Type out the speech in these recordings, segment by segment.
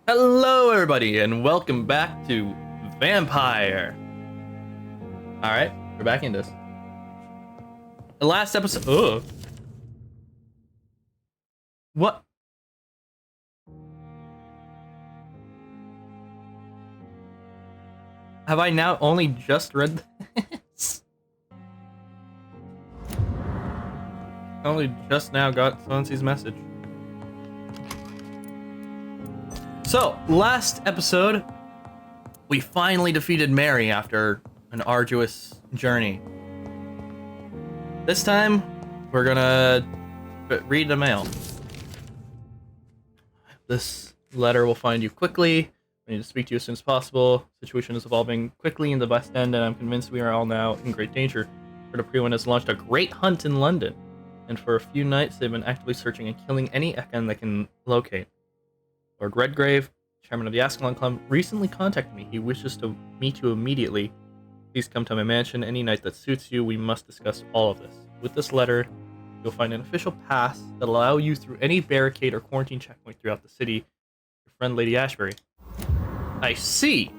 Hello, everybody, and welcome back to Vampyr. Alright, we're back in this. The last episode. Ugh. What? Have I now only just read this? I only just now got Swansea's message. So, last episode, we finally defeated Mary after an arduous journey. This time, we're gonna read the mail. This letter will find you quickly. We need to speak to you as soon as possible. Situation is evolving quickly in the West End, and I'm convinced we are all now in great danger. Prewan has launched a great hunt in London, and for a few nights they've been actively searching and killing any Ekkan they can locate. Lord Redgrave, chairman of the Ascalon Club, recently contacted me. He wishes to meet you immediately. Please come to my mansion any night that suits you. We must discuss all of this. With this letter, you'll find an official pass that will allow you through any barricade or quarantine checkpoint throughout the city. Your friend, Lady Ashbury. I see.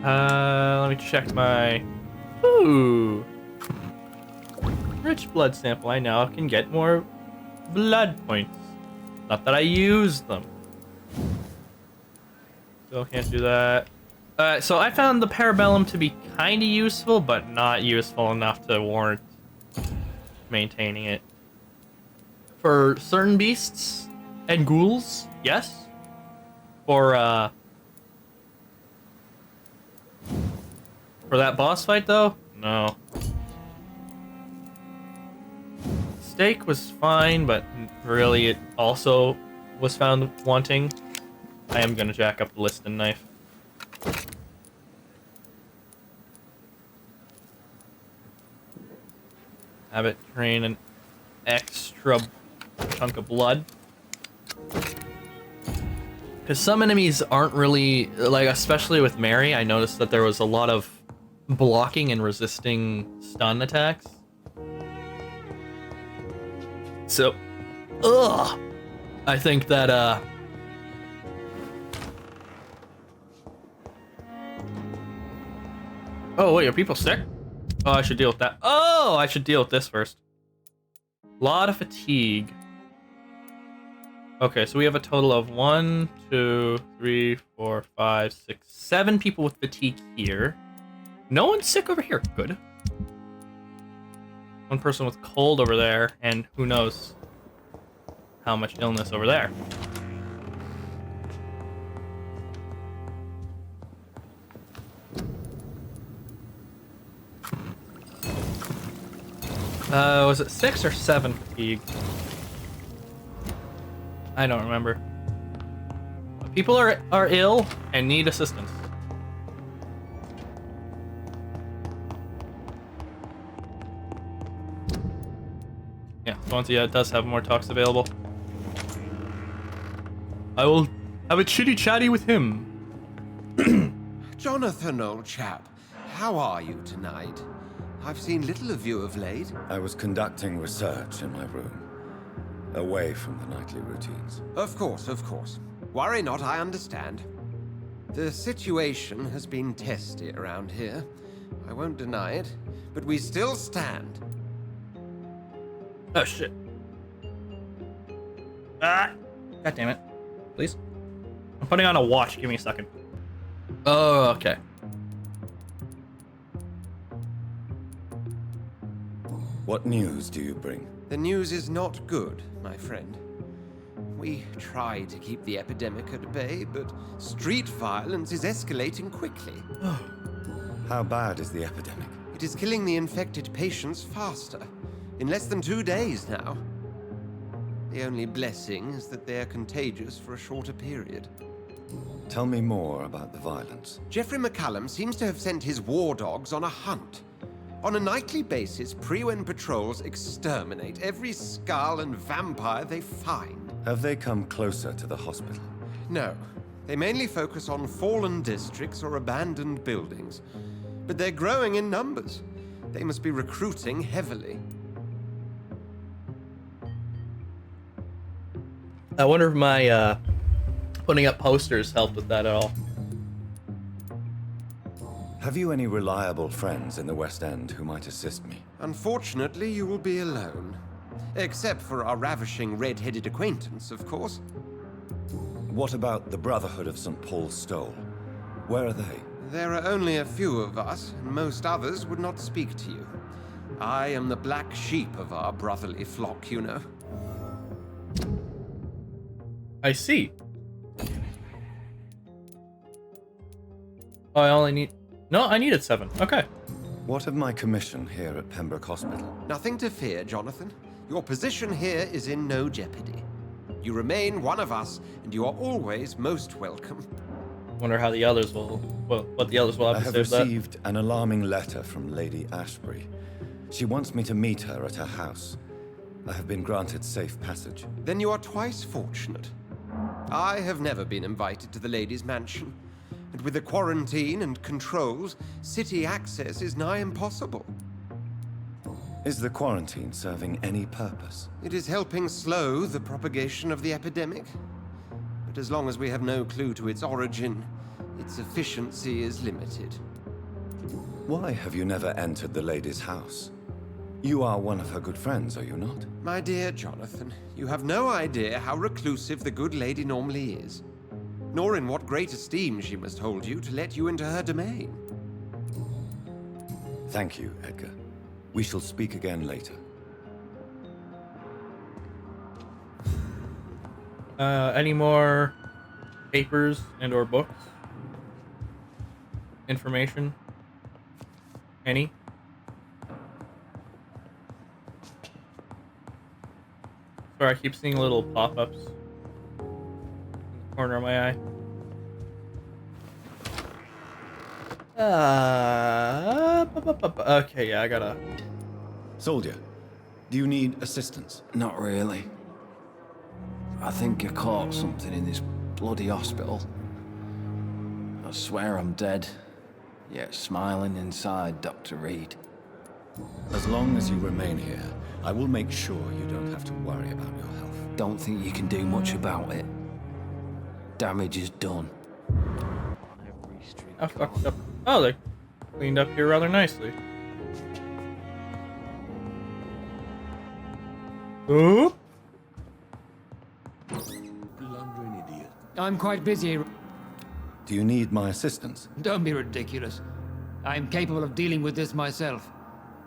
Let me check my... Ooh. Rich blood sample. I now can get more blood points. Not that I use them. Still can't do that. So I found the Parabellum to be kind of useful, but not useful enough to warrant maintaining it. For certain beasts and ghouls, yes. For that boss fight, though, no. Steak was fine, but really it also was found wanting. I am gonna jack up the list and knife. Have it drain an extra chunk of blood. Because some enemies aren't really, like, especially with Mary, I noticed that there was a lot of blocking and resisting stun attacks. So, I think that, Oh, wait, are people sick? Oh, I should deal with that. Oh, I should deal with this first. Lot of fatigue. Okay, so we have a total of 1, 2, 3, 4, 5, 6, 7 people with fatigue here. No one's sick over here. Good. One person with cold over there, and who knows how much illness over there. Was it 6 or 7 fatigue? I don't remember. People are ill and need assistance. Yeah, Swansea does have more talks available. I will have a chitty chatty with him. Jonathan, old chap, how are you tonight? I've seen little of you of late. I was conducting research in my room, away from the nightly routines. Of course, of course. Worry not, I understand. The situation has been testy around here. I won't deny it, but we still stand. Oh, shit. Ah! God damn it. Please? I'm putting on a watch. Give me a second. Oh, okay. What news do you bring? The news is not good, my friend. We try to keep the epidemic at bay, but street violence is escalating quickly. How bad is the epidemic? It is killing the infected patients faster. In less than 2 days now. The only blessing is that they are contagious for a shorter period. Tell me more about the violence. Geoffrey McCallum seems to have sent his war dogs on a hunt. On a nightly basis, Prewan patrols exterminate every skull and vampire they find. Have they come closer to the hospital? No. They mainly focus on fallen districts or abandoned buildings. But they're growing in numbers. They must be recruiting heavily. I wonder if my putting up posters helped with that at all. Have you any reliable friends in the West End who might assist me? Unfortunately, you will be alone. Except for our ravishing red-headed acquaintance, of course. What about the Brotherhood of St. Paul's Stole? Where are they? There are only a few of us, and most others would not speak to you. I am the black sheep of our brotherly flock, you know. I see. Oh, I only need... No, I needed 7. Okay. What of my commission here at Pembroke Hospital? Nothing to fear, Jonathan. Your position here is in no jeopardy. You remain one of us, and you are always most welcome. Wonder how the others will... Well, what the others will I have have to say about that. received an alarming letter from Lady Ashbury. She wants me to meet her at her house. I have been granted safe passage. Then you are twice fortunate. I have never been invited to the lady's mansion, and with the quarantine and controls, city access is nigh impossible. Is the quarantine serving any purpose? It is helping slow the propagation of the epidemic. But as long as we have no clue to its origin, its efficiency is limited. Why have you never entered the lady's house? You are one of her good friends, are you not? My dear Jonathan, you have no idea how reclusive the good lady normally is, nor in what great esteem she must hold you to let you into her domain. Thank you, Edgar. We shall speak again later. Any more papers and or books? Information? Any? Sorry, I keep seeing little pop-ups in the corner of my eye. Okay, yeah, I gotta... Soldier, do you need assistance? Not really. I think I caught something in this bloody hospital. I swear I'm dead, yet smiling inside, Dr. Reed. As long as you remain here, I will make sure you don't have to worry about your health. Don't think you can do much about it. Damage is done. I fucked up. Oh, they cleaned up here rather nicely. Oop. Blundering idiot. I'm quite busy. Do you need my assistance? Don't be ridiculous. I'm capable of dealing with this myself.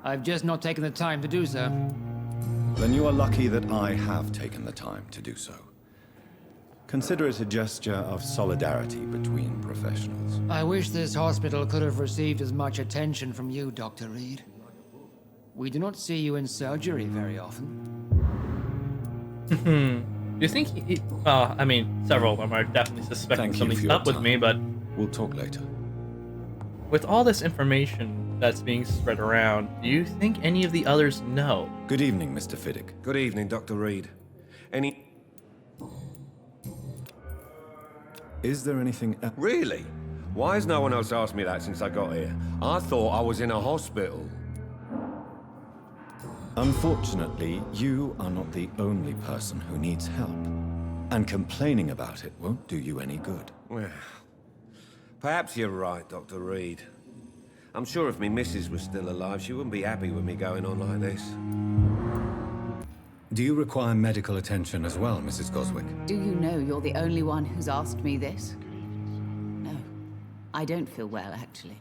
I've just not taken the time to do so. Then you are lucky that I have taken the time to do so. Consider it a gesture of solidarity between professionals. I wish this hospital could have received as much attention from you, Dr. Reed. We do not see you in surgery very often. Do you think he... Well, I mean, several of them are definitely suspecting Thank you something's for your up with time. me, but We'll talk later. with all this information that's being spread around, do you think any of the others know? Good evening, Mr. Fiddick. Good evening, Dr. Reed. Is there anything else? Really? Why has no one else asked me that since I got here? I thought I was in a hospital. Unfortunately, you are not the only person who needs help. And complaining about it won't do you any good. Well, perhaps you're right, Dr. Reed. I'm sure if me missus was still alive, she wouldn't be happy with me going on like this. Do you require medical attention as well, Mrs. Goswick? Do you know you're the only one who's asked me this? No, I don't feel well, actually.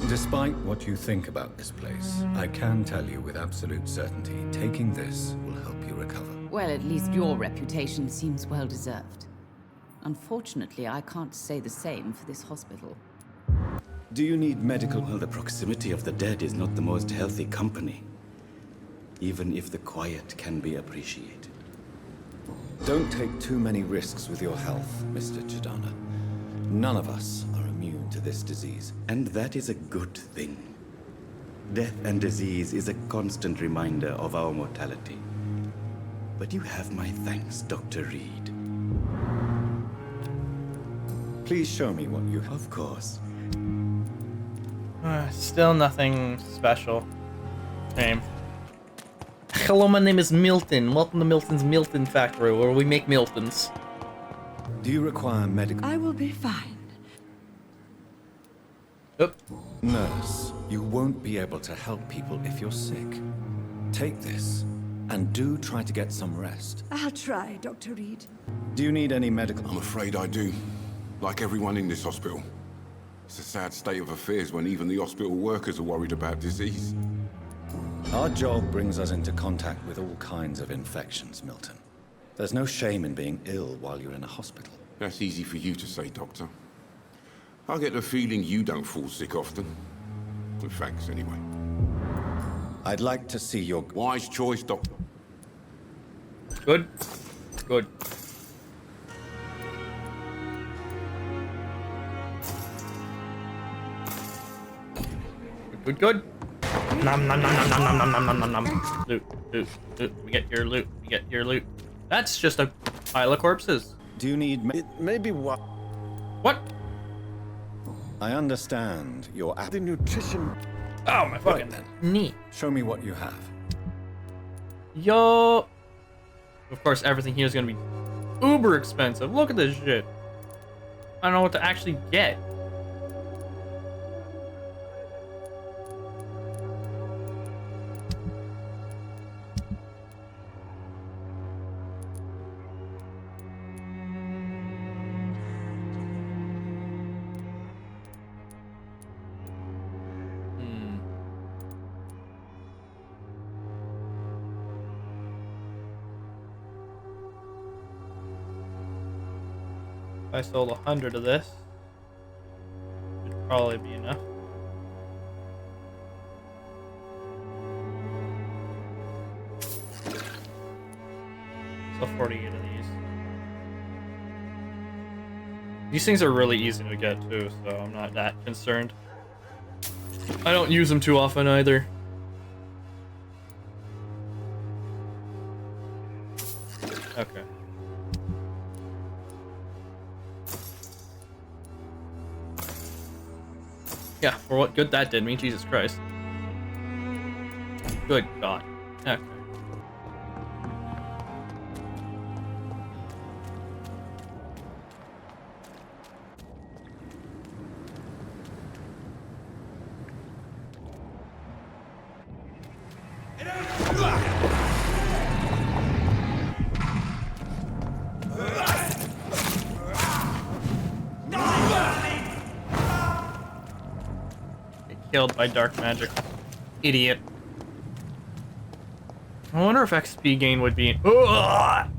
Despite what you think about this place, I can tell you with absolute certainty, taking this will help you recover. Well, at least your reputation seems well deserved. Unfortunately, I can't say the same for this hospital. Do you need medical... Well, the proximity of the dead is not the most healthy company, even if the quiet can be appreciated. Don't take too many risks with your health, Mr. Chidana. None of us are immune to this disease. And that is a good thing. Death and disease is a constant reminder of our mortality. But you have my thanks, Dr. Reed. Please show me what you have. Of course. Still nothing special. Shame. hello, my name is Milton. Welcome to Milton's Milton Factory, where we make Miltons. Do you require medical... I will be fine. Oop. Nurse, you won't be able to help people if you're sick. Take this, and do try to get some rest. I'll try, Dr. Reed. Do you need any medical... I'm afraid I do. Like everyone in this hospital. It's a sad state of affairs when even the hospital workers are worried about disease. Our job brings us into contact with all kinds of infections, Milton. There's no shame in being ill while you're in a hospital. That's easy for you to say, Doctor. I get the feeling you don't fall sick often. Well, thanks, anyway. I'd like to see your... Wise choice, Doctor. Good. Good. Good, good. Nom nom nom nom nom nom nom nom nom nom. Loot, loot, loot. We get your loot. We get your loot. That's just a pile of corpses. Do you need... It may be what... What? I understand your... The nutrition... Oh, my fucking knee. Show me what you have. Yo. Of course, everything here is gonna be uber expensive. Look at this shit. I don't know what to actually get. If I sold 100 of this, it'd probably be enough. So 48 of these. These things are really easy to get too, so I'm not that concerned. I don't use them too often either. Okay. Yeah, for what good that did me, Jesus Christ. Good God. Okay. Killed by dark magic. Idiot. I wonder if XP gain would be... Ugh!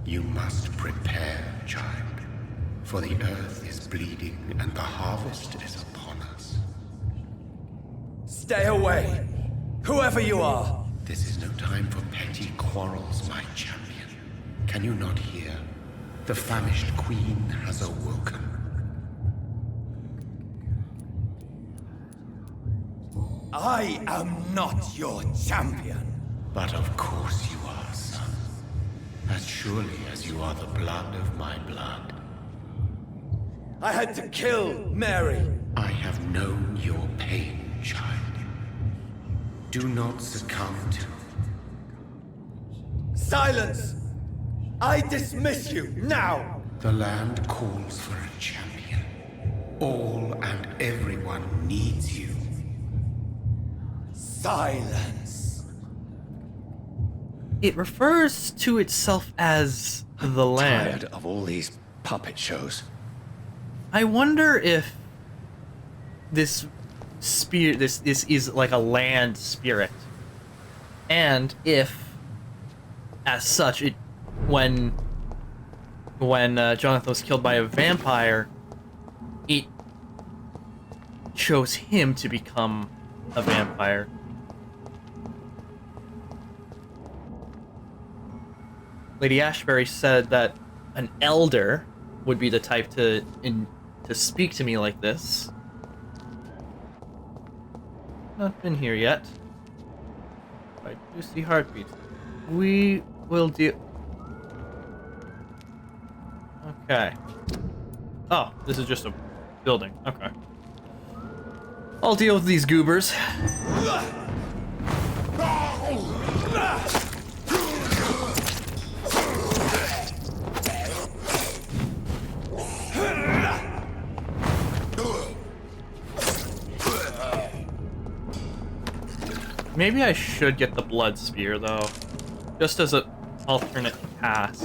You must prepare, child, for the earth is bleeding and the harvest is upon us. Stay away, whoever you are. This is no time for petty quarrels, my champion. Can you not hear? The famished queen has awoken. I am not your champion. But of course you are, son. As surely as you are the blood of my blood. I had to kill Mary. I have known your pain, child. Do not succumb to... Silence! I dismiss you, now! The land calls for a champion. All and everyone needs you. Silence! It refers to itself as the land. Tired of all these puppet shows. I wonder if this spirit, this is like a land spirit, and if, as such, it when Jonathan was killed by a vampire, it chose him to become a vampire. Lady Ashbury said that an elder would be the type to speak to me like this. Not been here yet. I do see heartbeats. We will deal. Okay. Oh, this is just a building. Okay. I'll deal with these goobers. Maybe I should get the blood spear though, just as an alternate pass.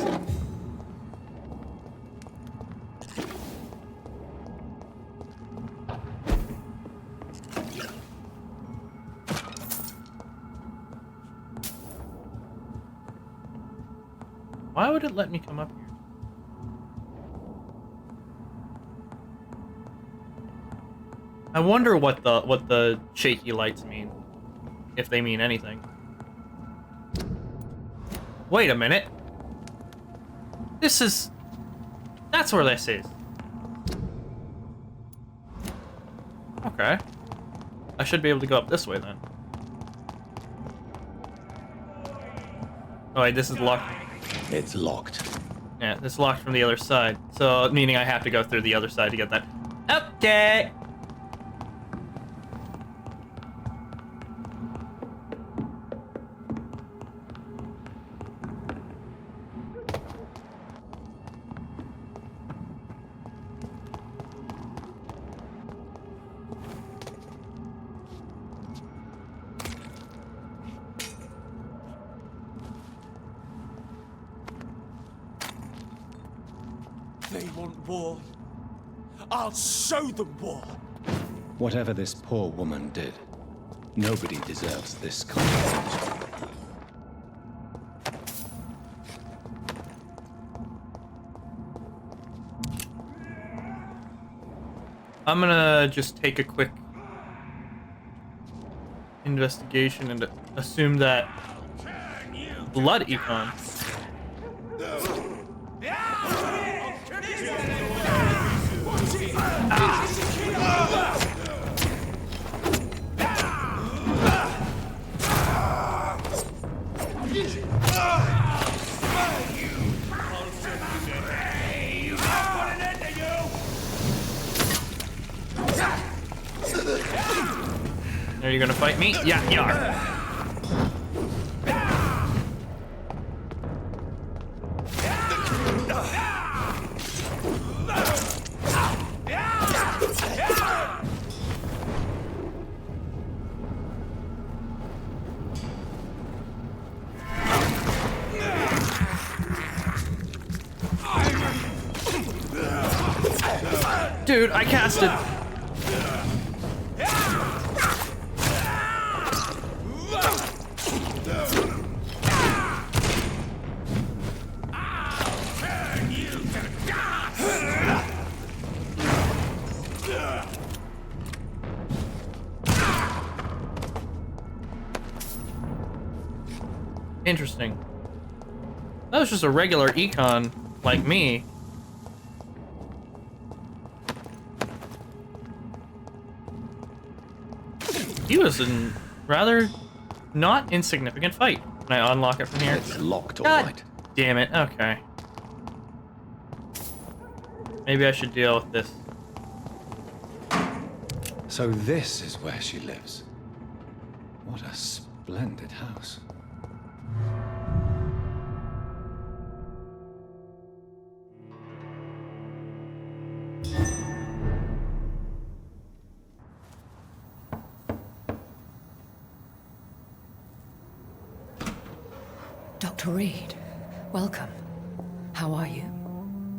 Why would it let me come up here? I wonder what the shaky lights mean, if they mean anything. Wait a minute. That's where this is. Okay. I should be able to go up this way then. Oh wait, this is locked. It's locked. Yeah, it's locked from the other side. So, meaning I have to go through the other side to get that. Okay! They want war. I'll show them war. Whatever this poor woman did, nobody deserves this kind of punishment. I'm gonna just take a quick investigation and assume that blood econ. Are you gonna fight me? Yeah, you are. Dude, I casted. Interesting. That was just a regular econ like me. He was in rather not insignificant fight. Can I unlock it from here? It's locked, all God right. damn it. Okay. Maybe I should deal with this. So this is where she lives. What a splendid house. Dr. Reed, welcome. How are you?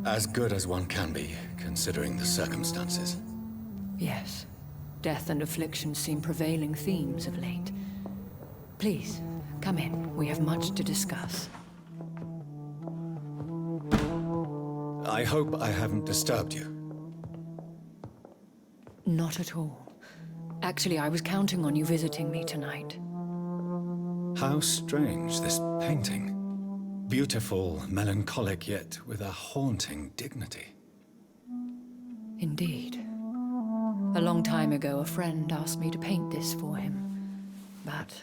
As good as one can be, considering the circumstances. Yes. Death and affliction seem prevailing themes of late. Please, come in. We have much to discuss. I hope I haven't disturbed you. Not at all. Actually, I was counting on you visiting me tonight. How strange, this painting. Beautiful, melancholic, yet with a haunting dignity. Indeed. A long time ago, a friend asked me to paint this for him, but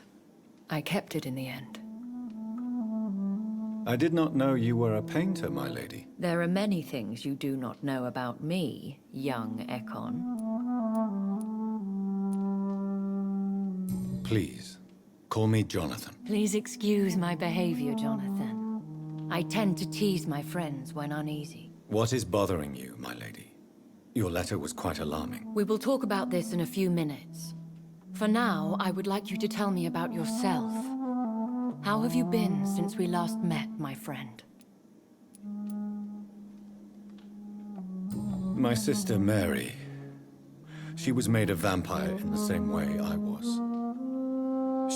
I kept it in the end. I did not know you were a painter, my lady. There are many things you do not know about me, young Ekon. Please, call me Jonathan. Please excuse my behavior, Jonathan. I tend to tease my friends when uneasy. What is bothering you, my lady? Your letter was quite alarming. We will talk about this in a few minutes. For now, I would like you to tell me about yourself. How have you been since we last met, my friend? My sister Mary. She was made a vampire in the same way I was.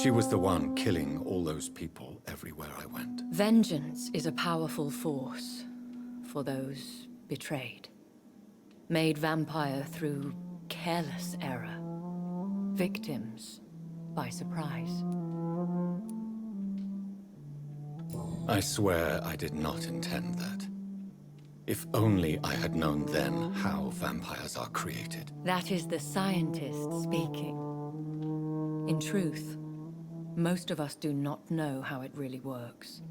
She was the one killing all those people everywhere I went. Vengeance is a powerful force for those betrayed. Made vampire through careless error. Victims by surprise. I swear I did not intend that. If only I had known then how vampires are created. That is the scientist speaking. In truth, most of us do not know how it really works.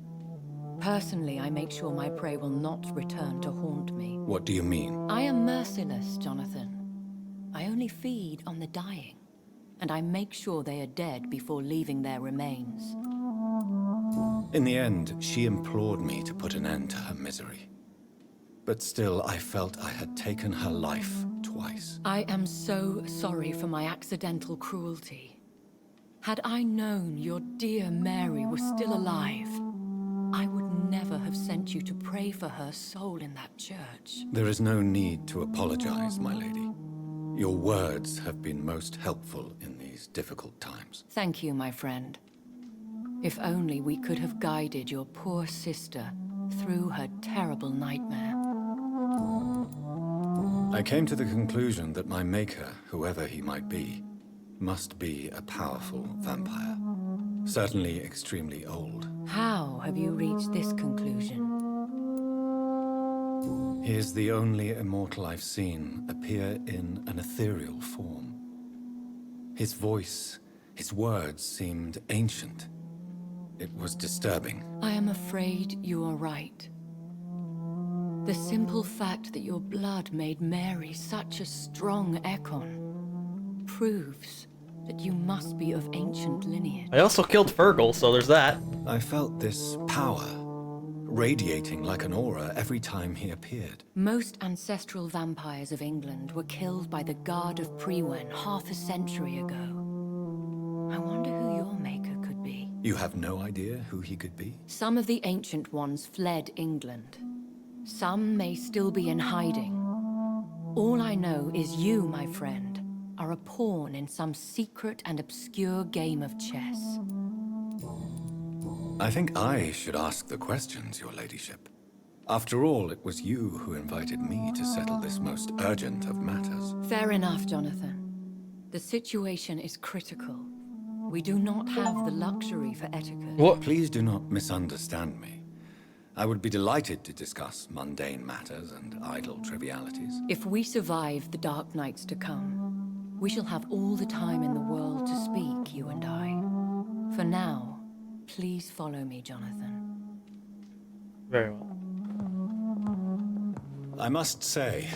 Personally, I make sure my prey will not return to haunt me. What do you mean? I am merciless, Jonathan. I only feed on the dying, and I make sure they are dead before leaving their remains. In the end, she implored me to put an end to her misery. But still, I felt I had taken her life twice. I am so sorry for my accidental cruelty. Had I known your dear Mary was still alive, I would never have sent you to pray for her soul in that church. There is no need to apologize, my lady. Your words have been most helpful in these difficult times. Thank you, my friend. If only we could have guided your poor sister through her terrible nightmare. I came to the conclusion that my maker, whoever he might be, must be a powerful vampire. Certainly extremely old. How have you reached this conclusion? He is the only immortal I've seen appear in an ethereal form. His voice, his words seemed ancient. It was disturbing. I am afraid you are right. The simple fact that your blood made Mary such a strong Ekon proves that you must be of ancient lineage. I also killed Fergal, so there's that. I felt this power radiating like an aura every time he appeared. Most ancestral vampires of England were killed by the Guard of Priwen half a century ago. I wonder who your maker could be. You have no idea who he could be? Some of the ancient ones fled England. Some may still be in hiding. All I know is you, my friend, are a pawn in some secret and obscure game of chess. I think I should ask the questions, your ladyship. After all, it was you who invited me to settle this most urgent of matters. Fair enough, Jonathan. The situation is critical. We do not have the luxury for etiquette. What? Please do not misunderstand me. I would be delighted to discuss mundane matters and idle trivialities. If we survive the dark nights to come, we shall have all the time in the world to speak, you and I. For now, please follow me, Jonathan. Very well. I must say,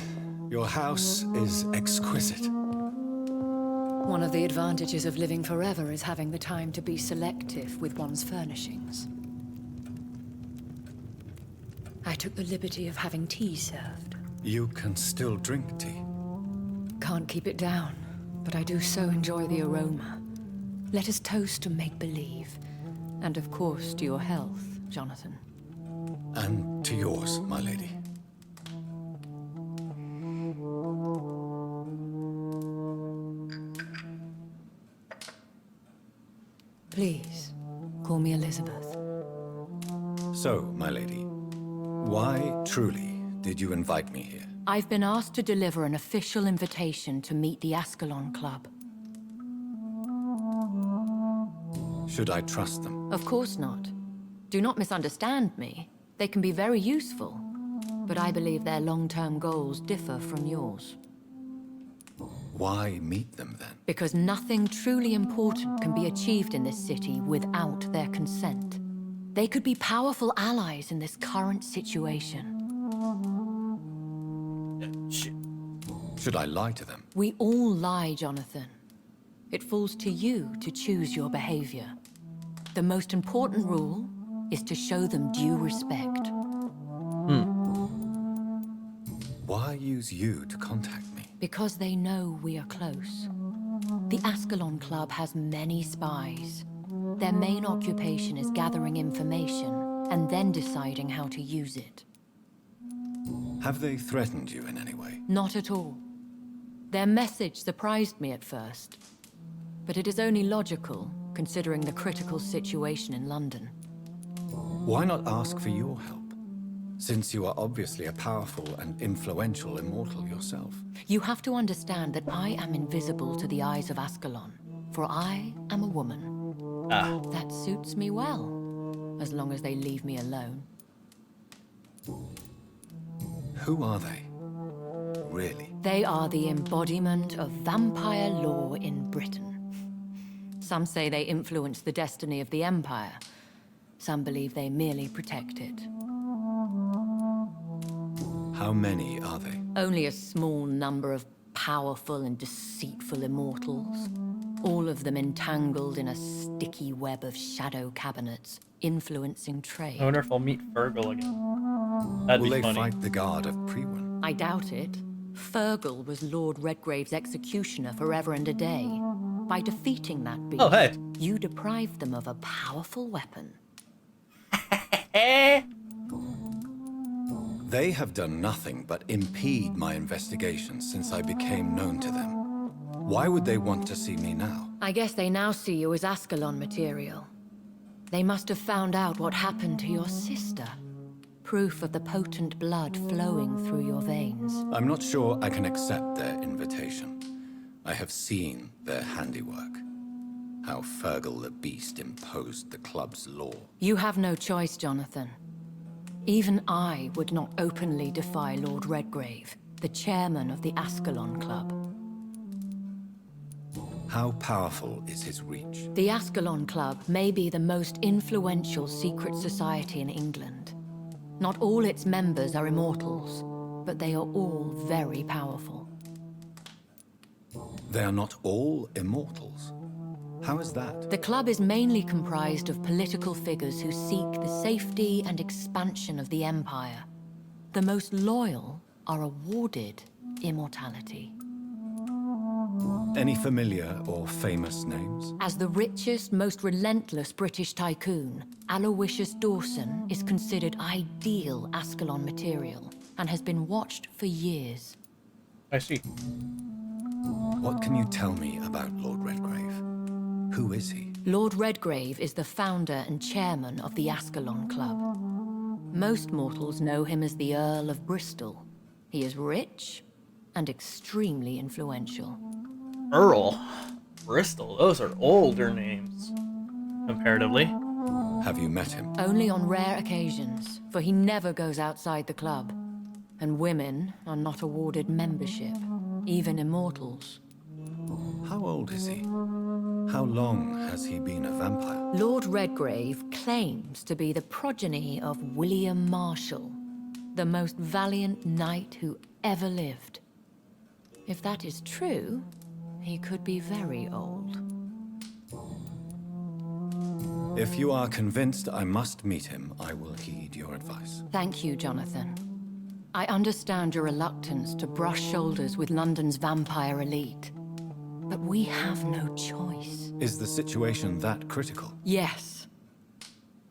your house is exquisite. One of the advantages of living forever is having the time to be selective with one's furnishings. I took the liberty of having tea served. You can still drink tea. Can't keep it down, but I do so enjoy the aroma. Let us toast to make-believe. And of course, to your health, Jonathan. And to yours, my lady. Please, call me Elizabeth. So, my lady, why truly did you invite me here? I've been asked to deliver an official invitation to meet the Ascalon Club. Should I trust them? Of course not. Do not misunderstand me. They can be very useful, but I believe their long-term goals differ from yours. Why meet them then? Because nothing truly important can be achieved in this city without their consent. They could be powerful allies in this current situation. Should I lie to them? We all lie, Jonathan. It falls to you to choose your behavior. The most important rule is to show them due respect. Why use you to contact me? Because they know we are close. The Ascalon Club has many spies. Their main occupation is gathering information and then deciding how to use it. Have they threatened you in any way? Not at all. Their message surprised me at first, but it is only logical, considering the critical situation in London. Why not ask for your help? Since you are obviously a powerful and influential immortal yourself. You have to understand that I am invisible to the eyes of Ascalon, for I am a woman. That suits me well, as long as they leave me alone. Who are they? Really? They are the embodiment of vampire law in Britain. Some say they influence the destiny of the Empire. Some believe they merely protect it. How many are they? Only a small number of powerful and deceitful immortals. All of them entangled in a sticky web of shadow cabinets, influencing trade. I wonder if I'll meet Fergal again. That'd Will be they funny. fight the Guard of Priwen? I doubt it. Fergal was Lord Redgrave's executioner forever and a day. By defeating that beast, Oh, hey. you deprived them of a powerful weapon. They have done nothing but impede my investigations since I became known to them. Why would they want to see me now? I guess they now see you as Ascalon material. They must have found out what happened to your sister. Proof of the potent blood flowing through your veins. I'm not sure I can accept their invitation. I have seen their handiwork. How Fergal the Beast imposed the club's law. You have no choice, Jonathan. Even I would not openly defy Lord Redgrave, the chairman of the Ascalon Club. How powerful is his reach? The Ascalon Club may be the most influential secret society in England. Not all its members are immortals, but they are all very powerful. They are not all immortals. How is that? The club is mainly comprised of political figures who seek the safety and expansion of the Empire. The most loyal are awarded immortality. Any familiar or famous names? As the richest, most relentless British tycoon, Aloysius Dawson is considered ideal Ascalon material and has been watched for years. I see. What can you tell me about Lord Redgrave? Who is he? Lord Redgrave is the founder and chairman of the Ascalon Club. Most mortals know him as the Earl of Bristol. He is rich and extremely influential. Earl. Bristol. Those are older names. Comparatively. Have you met him? Only on rare occasions, for he never goes outside the club. And women are not awarded membership, even immortals. How old is he? How long has he been a vampire? Lord Redgrave claims to be the progeny of William Marshall, the most valiant knight who ever lived. If that is true, he could be very old. If you are convinced I must meet him, I will heed your advice. Thank you, Jonathan. I understand your reluctance to brush shoulders with London's vampire elite. But we have no choice. Is the situation that critical? Yes.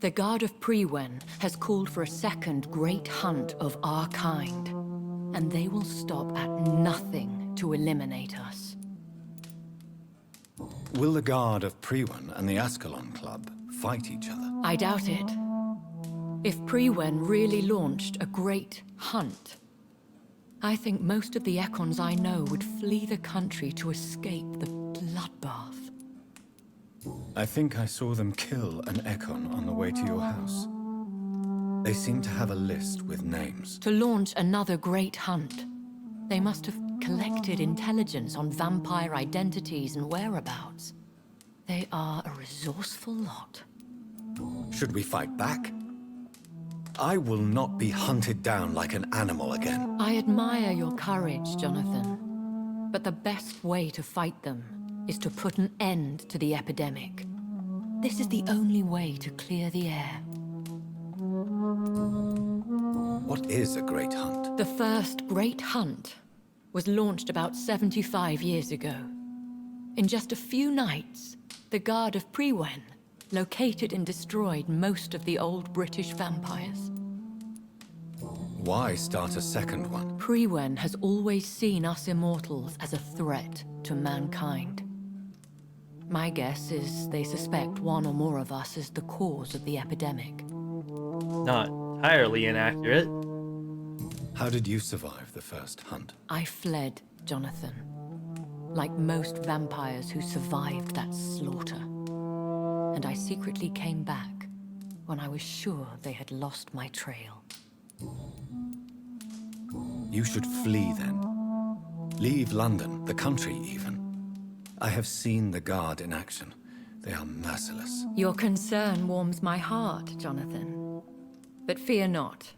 The Guard of Priwen has called for a second great hunt of our kind. And they will stop at nothing to eliminate us. Will the Guard of Priwen and the Ascalon Club fight each other? I doubt it. If Priwen really launched a great hunt, I think most of the Econs I know would flee the country to escape the bloodbath. I think I saw them kill an Econ on the way to your house. They seem to have a list with names. To launch another great hunt, they must have collected intelligence on vampire identities and whereabouts. They are a resourceful lot. Should we fight back? I will not be hunted down like an animal again. I admire your courage, Jonathan. But the best way to fight them is to put an end to the epidemic. This is the only way to clear the air. What is a great hunt? The first great hunt was launched about 75 years ago. In just a few nights, the Guard of Prewen located and destroyed most of the old British vampires. Why start a second one? Prewen has always seen us immortals as a threat to mankind. My guess is they suspect one or more of us is the cause of the epidemic. Not entirely inaccurate. How did you survive the first hunt? I fled, Jonathan. Like most vampires who survived that slaughter. And I secretly came back when I was sure they had lost my trail. You should flee then. Leave London, the country even. I have seen the Guard in action. They are merciless. Your concern warms my heart, Jonathan. But fear not.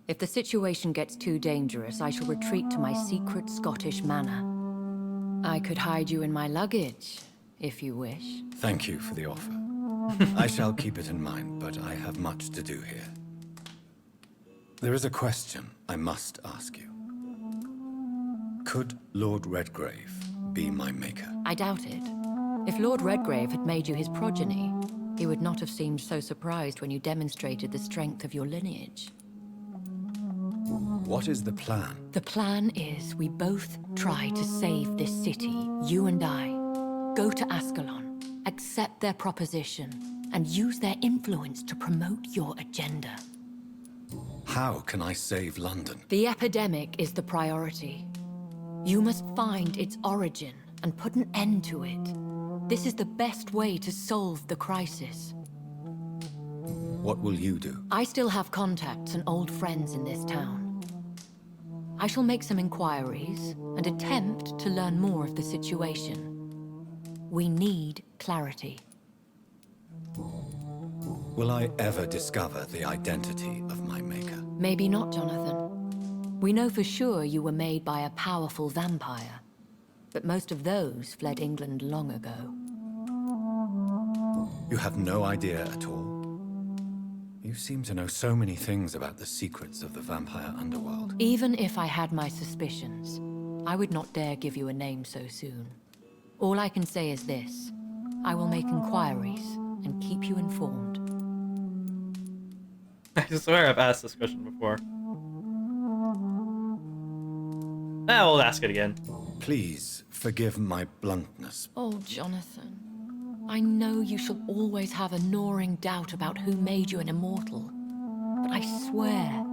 If the situation gets too dangerous, I shall retreat to my secret Scottish manor. I could hide you in my luggage, if you wish. Thank you for the offer. I shall keep it in mind, but I have much to do here. There is a question I must ask you. Could Lord Redgrave be my maker? I doubt it. If Lord Redgrave had made you his progeny, he would not have seemed so surprised when you demonstrated the strength of your lineage. What is the plan? The plan is we both try to save this city, you and I. Go to Ascalon, accept their proposition, and use their influence to promote your agenda. How can I save London? The epidemic is the priority. You must find its origin and put an end to it. This is the best way to solve the crisis. What will you do? I still have contacts and old friends in this town. I shall make some inquiries and attempt to learn more of the situation. We need clarity. Will I ever discover the identity of my maker? Maybe not, Jonathan. We know for sure you were made by a powerful vampire, but most of those fled England long ago. You have no idea at all? You seem to know so many things about the secrets of the vampire underworld. Even if I had my suspicions, I would not dare give you a name so soon. All I can say is this. I will make inquiries and keep you informed. I swear I've asked this question before. We'll ask it again. Please forgive my bluntness. Oh, Jonathan. I know you shall always have a gnawing doubt about who made you an immortal. But I swear,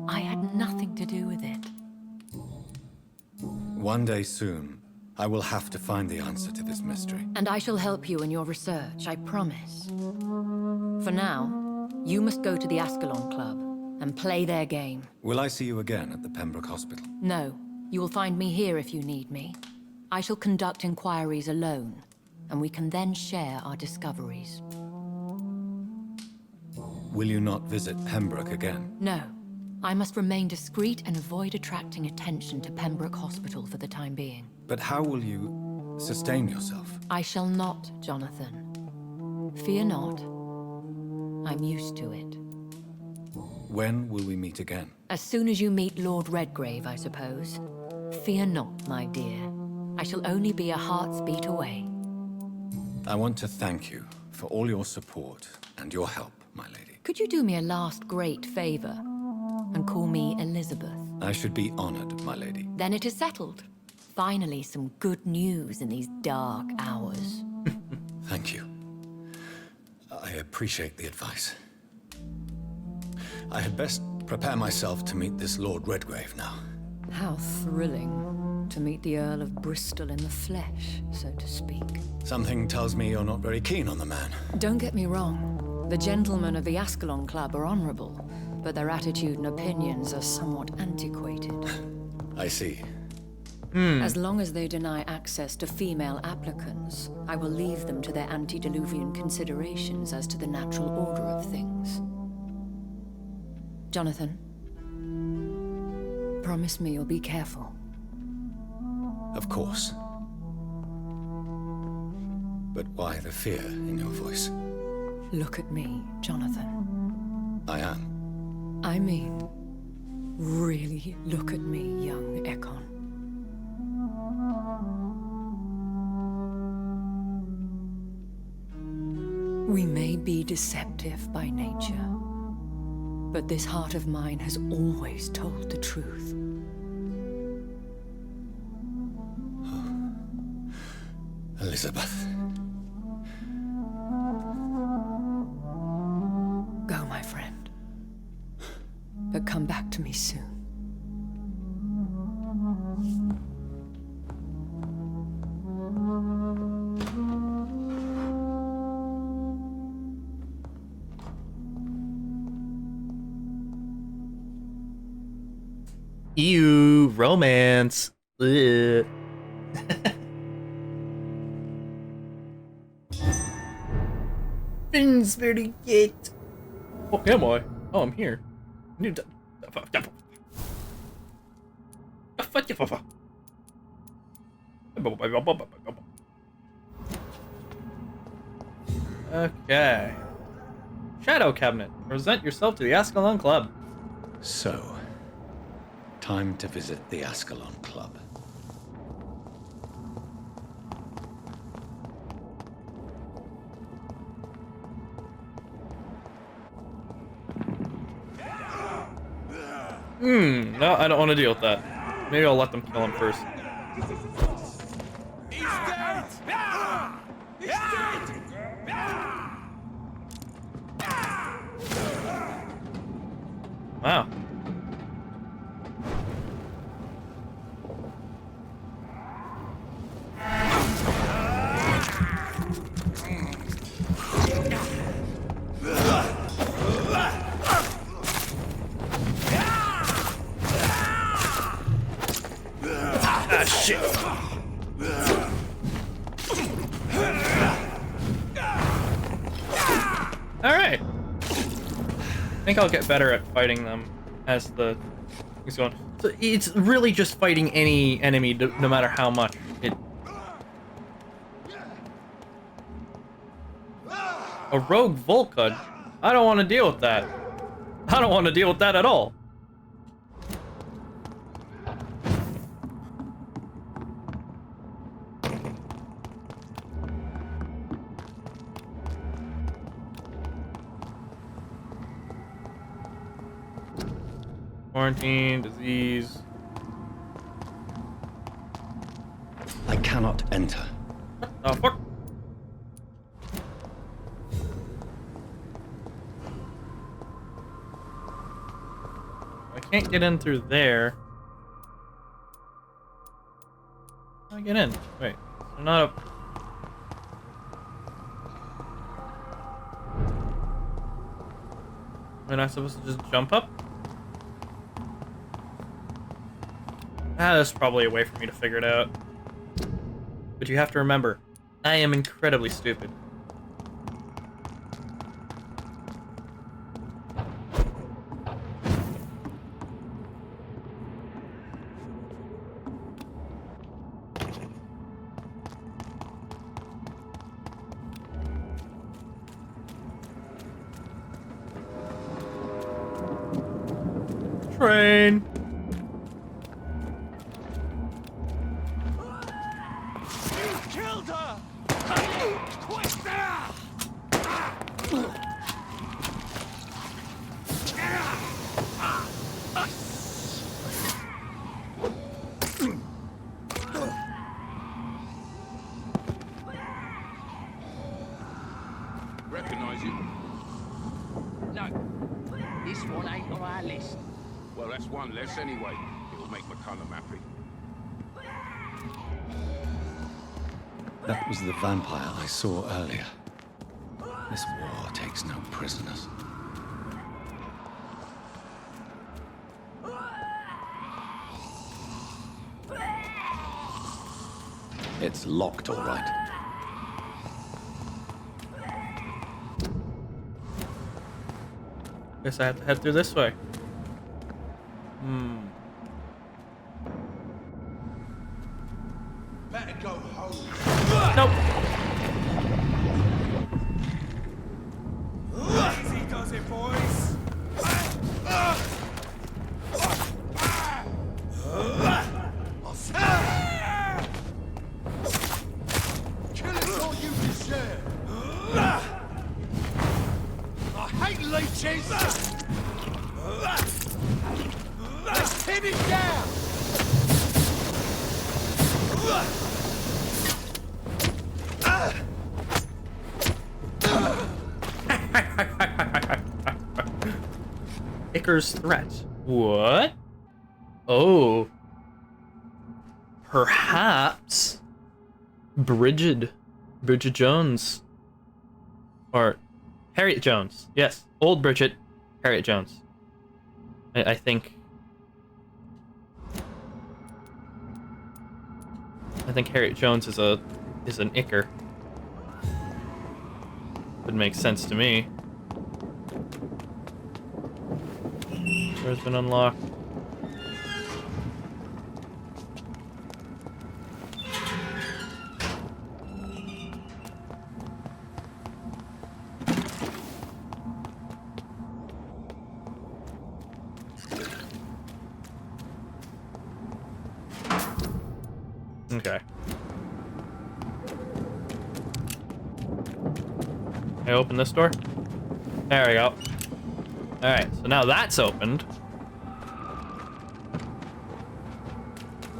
I had nothing to do with it. One day soon, I will have to find the answer to this mystery. And I shall help you in your research, I promise. For now, you must go to the Ascalon Club and play their game. Will I see you again at the Pembroke Hospital? No, you will find me here if you need me. I shall conduct inquiries alone, and we can then share our discoveries. Will you not visit Pembroke again? No. I must remain discreet and avoid attracting attention to Pembroke Hospital for the time being. But how will you sustain yourself? I shall not, Jonathan. Fear not. I'm used to it. When will we meet again? As soon as you meet Lord Redgrave, I suppose. Fear not, my dear. I shall only be a heart's beat away. I want to thank you for all your support and your help, my lady. Could you do me a last great favor and call me Elizabeth? I should be honored, my lady. Then it is settled. Finally, some good news in these dark hours. Thank you. I appreciate the advice. I had best prepare myself to meet this Lord Redgrave now. How thrilling to meet the Earl of Bristol in the flesh, so to speak. Something tells me you're not very keen on the man. Don't get me wrong. The gentlemen of the Ascalon Club are honorable, but their attitude and opinions are somewhat antiquated. I see. As long as they deny access to female applicants, I will leave them to their antediluvian considerations as to the natural order of things. Jonathan, promise me you'll be careful. Of course. But why the fear in your voice? Look at me, Jonathan. I am. I mean, really look at me, young Ekon. We may be deceptive by nature, but this heart of mine has always told the truth. Elizabeth. Go, my friend. But come back to me soon. Ew, romance. Ugh. Finsbury Gate. Oh, am I? Oh, I'm here. Okay. Shadow Cabinet. Present yourself to the Ascalon Club. So, time to visit the Ascalon Club. No, I don't want to deal with that. Maybe I'll let them kill him first. He's dead! He's dead! Wow. Ah, shit. Alright. I think I'll get better at fighting them as the thing's going. So it's really just fighting any enemy, no matter how much. A rogue Volcud? I don't want to deal with that. I don't want to deal with that at all. Quarantine, disease. I cannot enter. Oh, fuck. I can't get in through there. How do I get in? Wait, they're not up. Am I not supposed to just jump up? Ah, there's probably a way for me to figure it out. But you have to remember, I am incredibly stupid. Train! Killed her! Quick there! Recognize you? No, this one ain't on our list. Well, that's one less anyway. It'll make McCullum happy. That was the vampire I saw earlier. This war takes no prisoners. It's locked, all right. Guess I have to head through this way. Better go home. Nope. Easy does it, boys. Killing's all you deserve. I hate leeches. Let's pin it down. Icar's threat. What? Oh. Perhaps Bridget Jones. Or Harriet Jones. Yes. Old Bridget, Harriet Jones. I think Harriet Jones is an Icar. Would make sense to me. Door's been unlocked. Okay. I open this door? There we go. Alright, so now that's opened.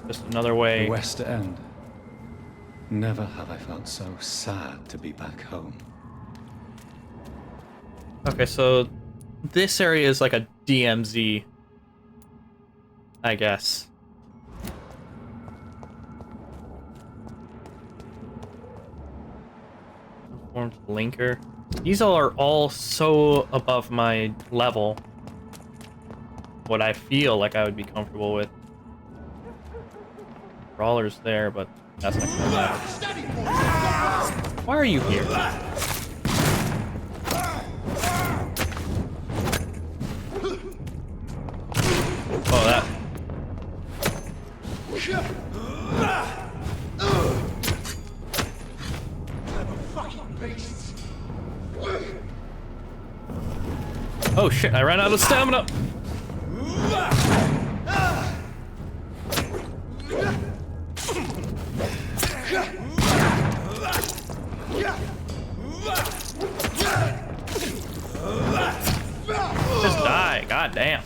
Just another way. The West End. Never have I felt so sad to be back home. Okay, so this area is like a DMZ, I guess. Formed linker. These all are all so above my level. What I feel like I would be comfortable with. Brawler's there, but that's not gonna matter. Why are you here? Oh, that. Oh shit, I ran out of stamina! Just die, god damn.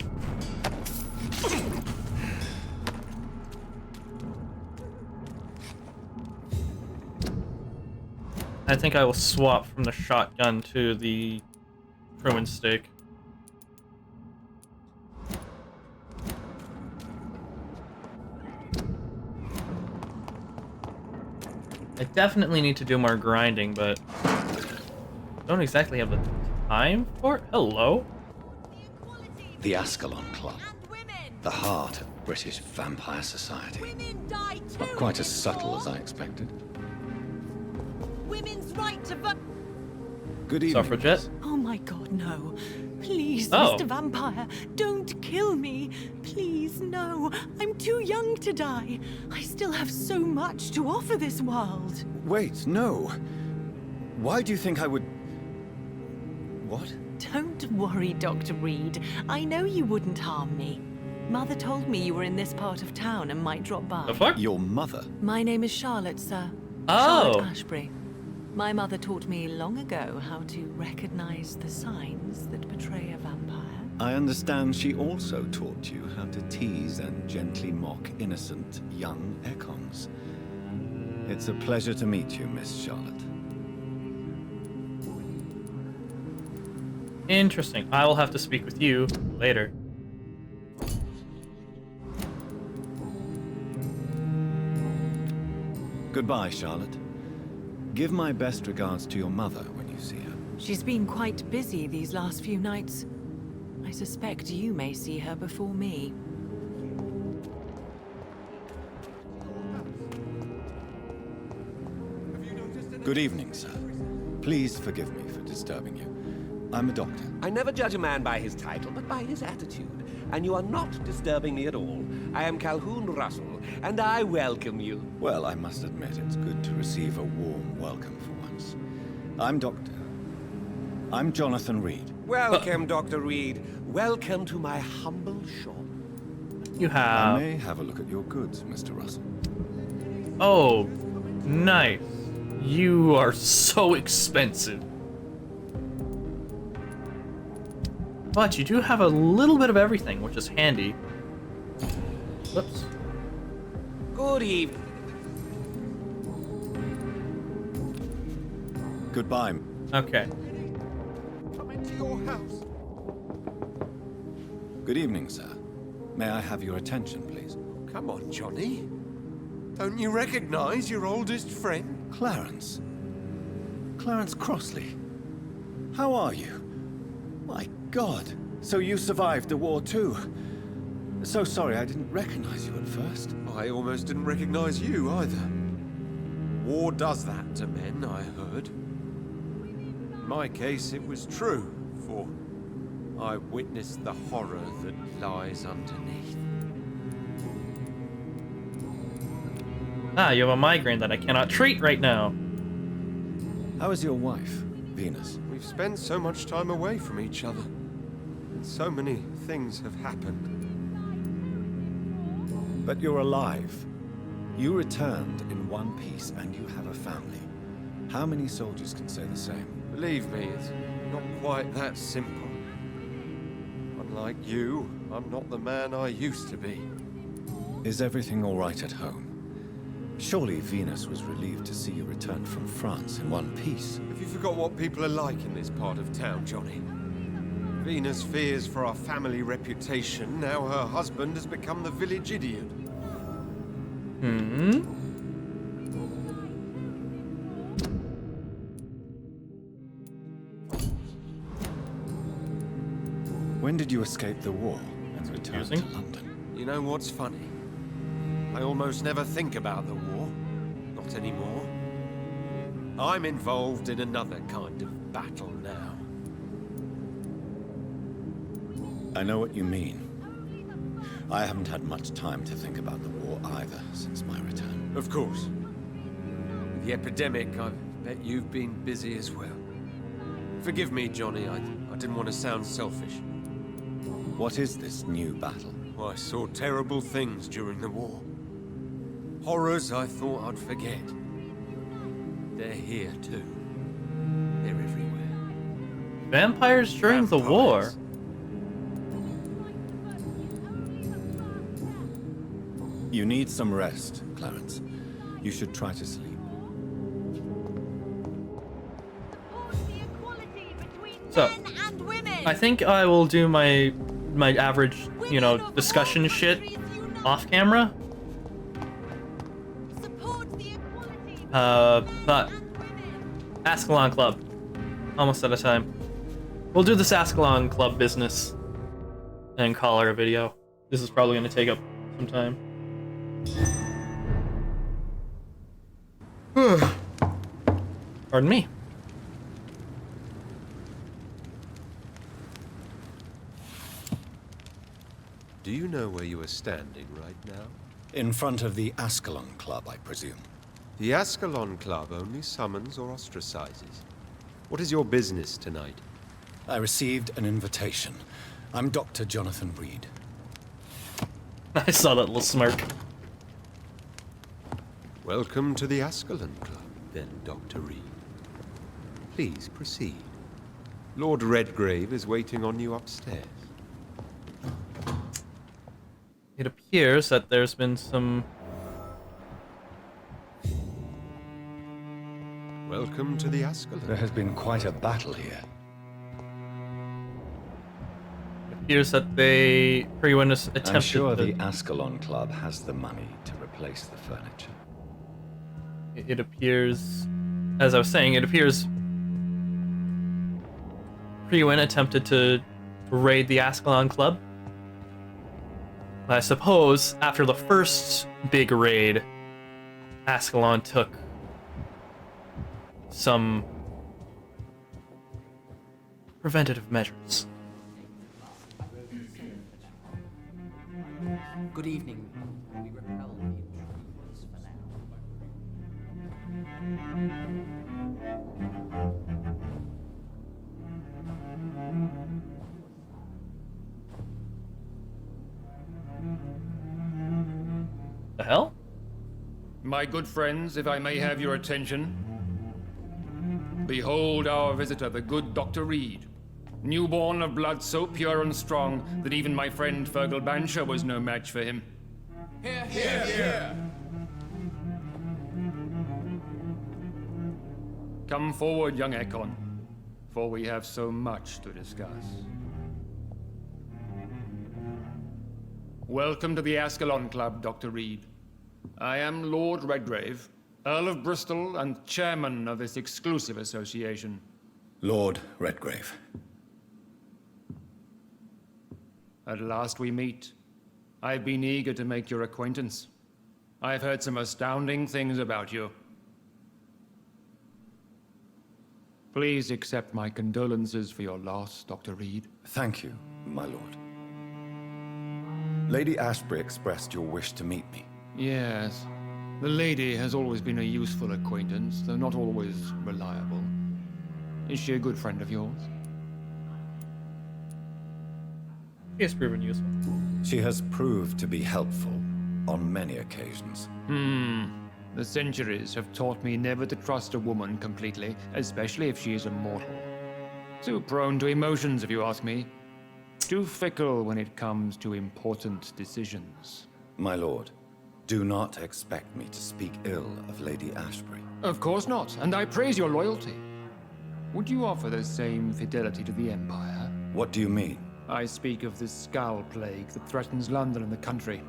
I think I will swap from the shotgun to the Truman stick. I definitely need to do more grinding, but don't exactly have the time for it. Hello? The Ascalon Club. The heart of British vampire society. Not quite as subtle as I expected. Women's right to vote. Good evening. Suffragette? Oh my god, no. Please, Oh. Mr. Vampire, don't kill me. Please, no. I'm too young to die. I still have so much to offer this world. Wait, no. Why do you think I would... What? Don't worry, Dr. Reed. I know you wouldn't harm me. Mother told me you were in this part of town and might drop by. The fuck? Your mother? My name is Charlotte, sir. Oh. Charlotte Ashbury. My mother taught me long ago how to recognize the signs that betray a vampire. I understand she also taught you how to tease and gently mock innocent young Ekons. It's a pleasure to meet you, Miss Charlotte. Interesting. I will have to speak with you later. Goodbye, Charlotte. Give my best regards to your mother when you see her. She's been quite busy these last few nights. I suspect you may see her before me. Good evening, sir. Please forgive me for disturbing you. I'm a doctor. I never judge a man by his title, but by his attitude. And you are not disturbing me at all. I am Calhoun Russell, and I welcome you. Well, I must admit it's good to receive a warm welcome for once. I'm Jonathan Reed. Welcome, Dr. Reed. Welcome to my humble shop. You have... I may have a look at your goods, Mr. Russell. Oh, nice. You are so expensive. But you do have a little bit of everything, which is handy. Whoops. Good evening. Goodbye. Okay. Come into your house. Good evening, sir. May I have your attention, please? Come on, Johnny. Don't you recognize your oldest friend? Clarence. Clarence Crossley. How are you? My God. So you survived the war too. So sorry I didn't recognize you at first. I almost didn't recognize you either. War does that to men, I heard. In my case, it was true, for I witnessed the horror that lies underneath. Ah, you have a migraine that I cannot treat right now. How is your wife, Venus? We've spent so much time away from each other. And so many things have happened. But you're alive. You returned in one piece and you have a family. How many soldiers can say the same? Believe me, it's not quite that simple. Unlike you, I'm not the man I used to be. Is everything all right at home? Surely Venus was relieved to see you return from France in one piece. Have you forgot what people are like in this part of town, Johnny? Venus fears for our family reputation. Now her husband has become the village idiot. When did you escape the war and return to London? You know what's funny? I almost never think about the war. Not anymore. I'm involved in another kind of battle now. I know what you mean. I haven't had much time to think about the war either since my return. Of course. With the epidemic, I bet you've been busy as well. Forgive me, Johnny, I didn't want to sound selfish. What is this new battle? I saw terrible things during the war. Horrors I thought I'd forget. They're here too. They're everywhere. Vampires during the war? You need some rest, Clarence. You should try to sleep. So, I think I will do my average, you know, discussion shit off camera. But Ascalon Club, almost out of time. We'll do this Ascalon Club business and call her a video. This is probably going to take up some time. Pardon me. Do you know where you are standing right now? In front of the Ascalon Club, I presume. The Ascalon Club only summons or ostracizes. What is your business tonight? I received an invitation. I'm Dr. Jonathan Reed. I saw that little smirk. Welcome to the Ascalon Club, then, Dr. Reed. Please proceed. Lord Redgrave is waiting on you upstairs. It appears that there's been some... Welcome to the Ascalon. There has been quite a battle here. It appears that they pretty much attempted I'm sure to... the Ascalon Club has the money to replace the furniture. It appears, as I was saying, it appears Priwen attempted to raid the Ascalon Club. I suppose after the first big raid, Ascalon took some preventative measures. Good evening. We repel the intruders for now. The hell? My good friends, if I may have your attention. Behold our visitor, the good Dr. Reed. Newborn of blood so pure and strong that even my friend Fergal Bansher was no match for him. Here, here, here! Come forward, young Ekon, for we have so much to discuss. Welcome to the Ascalon Club, Dr. Reed. I am Lord Redgrave, Earl of Bristol and chairman of this exclusive association. Lord Redgrave. At last we meet. I've been eager to make your acquaintance. I've heard some astounding things about you. Please accept my condolences for your loss, Dr. Reed. Thank you, my lord. Lady Ashbury expressed your wish to meet me. Yes. The lady has always been a useful acquaintance, though not always reliable. Is she a good friend of yours? He has proven useful. She has proved to be helpful on many occasions. The centuries have taught me never to trust a woman completely, especially if she is a mortal. Too prone to emotions, if you ask me. Too fickle when it comes to important decisions. My lord, do not expect me to speak ill of Lady Ashbury. Of course not, and I praise your loyalty. Would you offer the same fidelity to the Empire? What do you mean? I speak of the Skull Plague that threatens London and the country.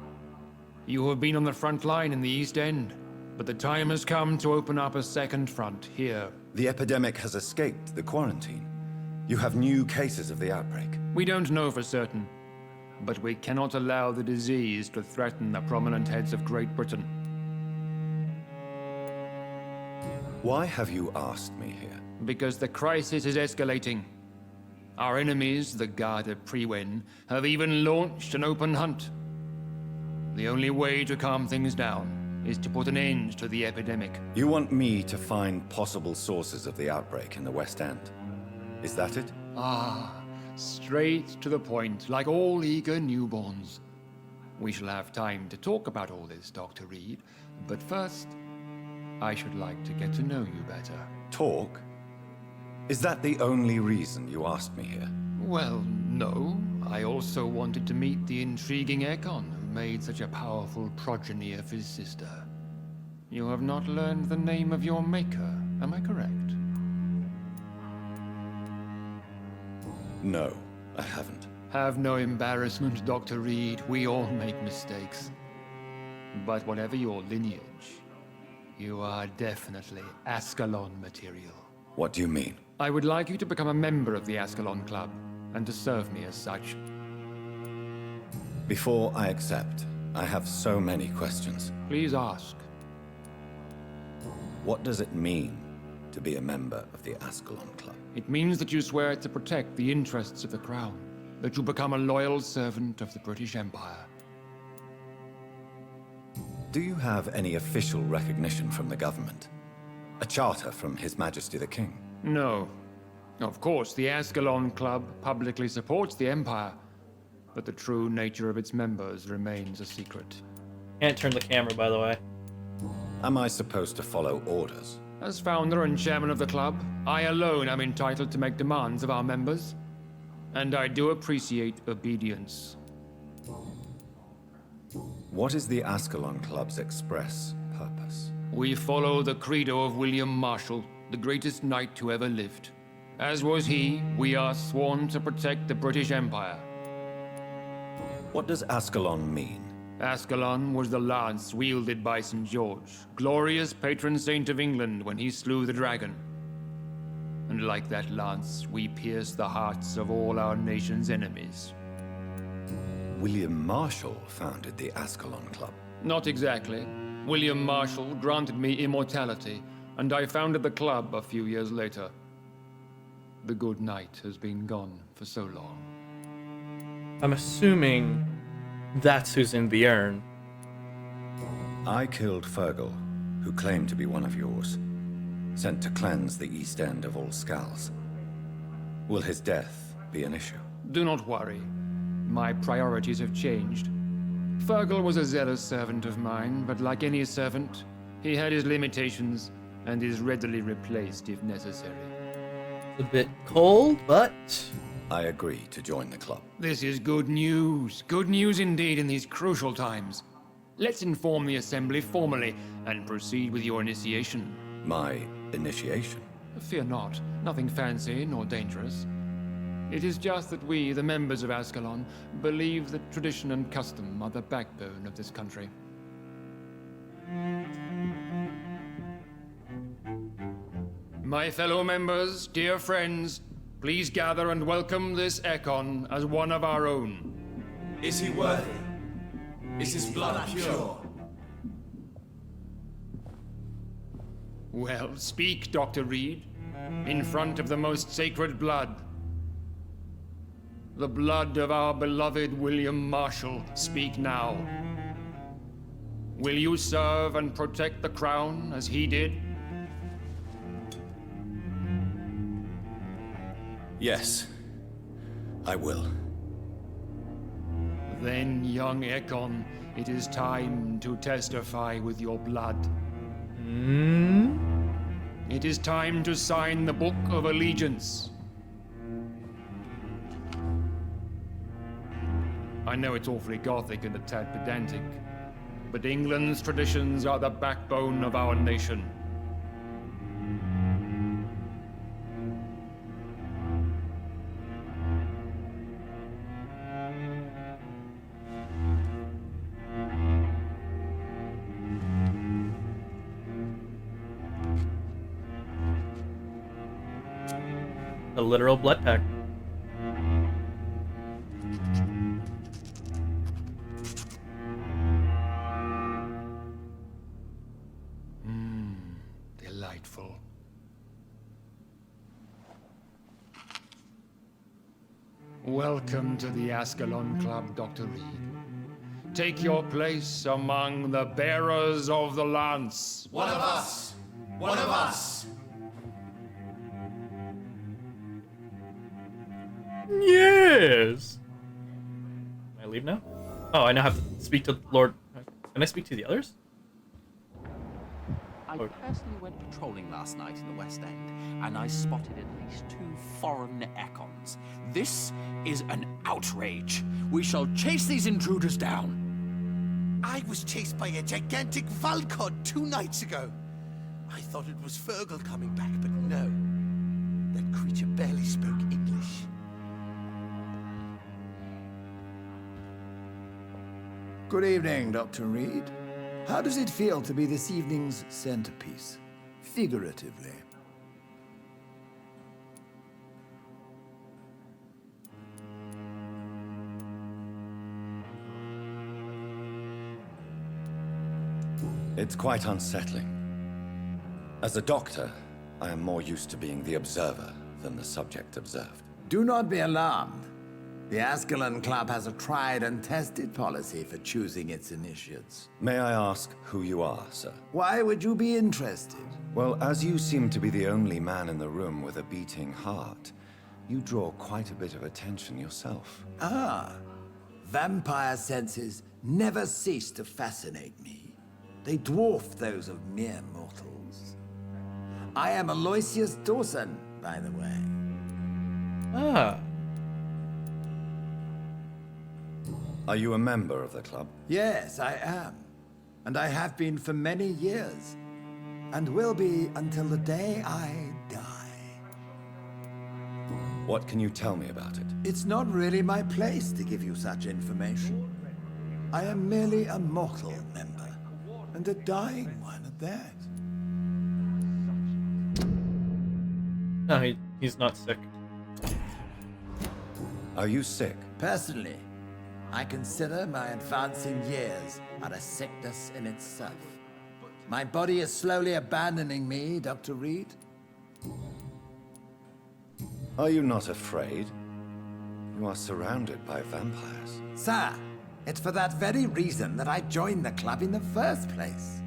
You have been on the front line in the East End, but the time has come to open up a second front here. The epidemic has escaped the quarantine. You have new cases of the outbreak. We don't know for certain, but we cannot allow the disease to threaten the prominent heads of Great Britain. Why have you asked me here? Because the crisis is escalating. Our enemies, the Guard of Priwen, have even launched an open hunt. The only way to calm things down is to put an end to the epidemic. You want me to find possible sources of the outbreak in the West End? Is that it? Straight to the point, like all eager newborns. We shall have time to talk about all this, Dr. Reed, but first, I should like to get to know you better. Talk? Is that the only reason you asked me here? Well, no. I also wanted to meet the intriguing Ekon, who made such a powerful progeny of his sister. You have not learned the name of your maker, am I correct? No, I haven't. Have no embarrassment, Dr. Reed. We all make mistakes. But whatever your lineage, you are definitely Ascalon material. What do you mean? I would like you to become a member of the Ascalon Club, and to serve me as such. Before I accept, I have so many questions. Please ask. What does it mean to be a member of the Ascalon Club? It means that you swear to protect the interests of the Crown, that you become a loyal servant of the British Empire. Do you have any official recognition from the government? A charter from His Majesty the King? No. Of course, the Ascalon Club publicly supports the Empire, but the true nature of its members remains a secret. Can't turn the camera, by the way. Am I supposed to follow orders? As founder and chairman of the club, I alone am entitled to make demands of our members, and I do appreciate obedience. What is the Ascalon Club's express purpose? We follow the credo of William Marshall, the greatest knight who ever lived. As was he, we are sworn to protect the British Empire. What does Ascalon mean? Ascalon was the lance wielded by St. George, glorious patron saint of England when he slew the dragon. And like that lance, we pierce the hearts of all our nation's enemies. William Marshall founded the Ascalon Club. Not exactly. William Marshall granted me immortality, and I founded the club a few years later. The good knight has been gone for so long. I'm assuming that's who's in the urn. I killed Fergal, who claimed to be one of yours, sent to cleanse the East End of all skulls. Will his death be an issue? Do not worry. My priorities have changed. Fergal was a zealous servant of mine, but like any servant, he had his limitations and is readily replaced if necessary. A bit cold, but I agree to join the club. This is good news. Good news indeed in these crucial times. Let's inform the Assembly formally and proceed with your initiation. My initiation? Fear not. Nothing fancy nor dangerous. It is just that we, the members of Ascalon, believe that tradition and custom are the backbone of this country. My fellow members, dear friends, please gather and welcome this Ekon as one of our own. Is he worthy? Is his blood pure? Well, speak, Dr. Reed, in front of the most sacred blood. The blood of our beloved William Marshall, speak now. Will you serve and protect the crown as he did? Yes, I will. Then, young Ekon, it is time to testify with your blood. It is time to sign the Book of Allegiance. I know it's awfully gothic and a tad pedantic, but England's traditions are the backbone of our nation. a literal blood pact. Delightful. Welcome to the Ascalon Club, Dr. Reed. Take your place among the bearers of the lance. One of us! One of us! Yes! Can I leave now? Oh, I now have to speak to Lord... Can I speak to the others? I personally went patrolling last night in the West End, and I spotted at least 2 foreign Ekons. This is an outrage. We shall chase these intruders down. I was chased by a gigantic Valcod 2 nights ago. I thought it was Fergal coming back, but no. That creature barely spoke English. Good evening, Dr. Reed. How does it feel to be this evening's centerpiece? Figuratively. It's quite unsettling. As a doctor, I am more used to being the observer than the subject observed. Do not be alarmed. The Ascalon Club has a tried and tested policy for choosing its initiates. May I ask who you are, sir? Why would you be interested? Well, as you seem to be the only man in the room with a beating heart, you draw quite a bit of attention yourself. Ah, vampire senses never cease to fascinate me. They dwarf those of mere mortals. I am Aloysius Dawson, by the way. Ah. Are you a member of the club? Yes, I am. And I have been for many years. And will be until the day I die. What can you tell me about it? It's not really my place to give you such information. I am merely a mortal member, and a dying one at that. No, he's not sick. Are you sick? Personally, I consider my advancing years are a sickness in itself. My body is slowly abandoning me, Dr. Reed. Are you not afraid? You are surrounded by vampires. Sir, it's for that very reason that I joined the club in the first place.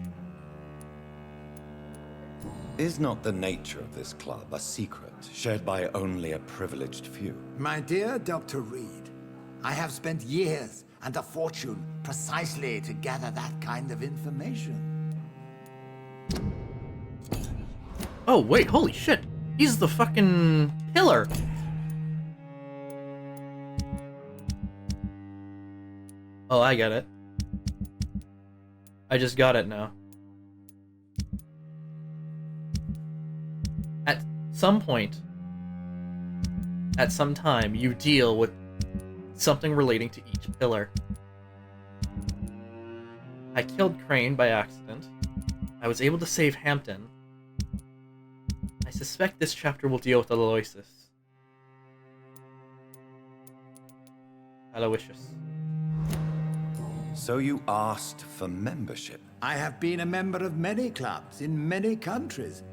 Is not the nature of this club a secret, shared by only a privileged few? My dear Dr. Reed, I have spent years and a fortune precisely to gather that kind of information. Oh, wait, holy shit. He's the fucking pillar. Oh, I get it. I just got it now. At some point, at some time, you deal with something relating to each pillar. I killed Crane by accident. I was able to save Hampton. I suspect this chapter will deal with Aloysius. Aloysius. So you asked for membership? I have been a member of many clubs in many countries.